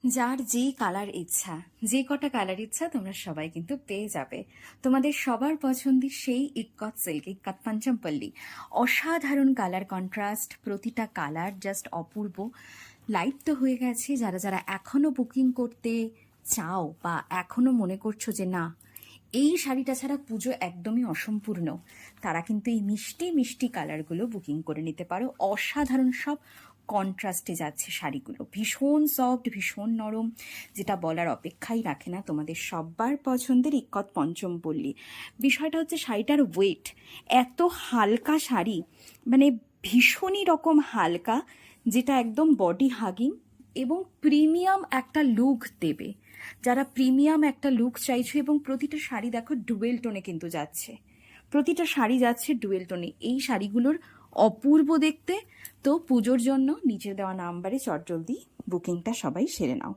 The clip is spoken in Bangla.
যার যেই কালার ইচ্ছা, যে কটা কালার ইচ্ছা তোমরা সবাই কিন্তু পেয়ে যাবে তোমাদের সবার পছন্দের সেই ইক্কত সিল্ক, ইক্কত পঞ্চমপল্লী। অসাধারণ কালার কন্ট্রাস্ট, প্রতিটা কালার জাস্ট অপূর্ব। লাইভ তো হয়ে গেছে, যারা যারা এখনো বুকিং করতে চাও বা এখনো মনে করছো যে না এই শাড়িটা ছাড়া পুজো একদমই অসম্পূর্ণ, তারা কিন্তু এই মিষ্টি মিষ্টি কালারগুলো বুকিং করে নিতে পারো। অসাধারণ সব কন্ট্রাস্টে যাচ্ছে শাড়িগুলো, ভীষণ সফট, ভীষণ নরম, যেটা বলার অপেক্ষাই রাখে না। তোমাদের সবার পছন্দের ইক্কত পঞ্চমপল্লী। বিষয়টা হচ্ছে শাড়িটার ওয়েট, এত হালকা শাড়ি, মানে ভীষণই রকম হালকা, যেটা একদম বডি হাগিং এবং প্রিমিয়াম একটা লুক দেবে। যারা প্রিমিয়াম একটা লুক চাইছো, এবং প্রতিটা শাড়ি দেখো ডুয়েল টোনে কিন্তু যাচ্ছে, প্রতিটা শাড়ি যাচ্ছে ডুয়েল টোনে। এই শাড়িগুলোর অপূর্ব দেখতে। তো পুজোর জন্য নিচে দেওয়া নাম্বারে চটজলদি বুকিংটা সবাই সেরে নাও।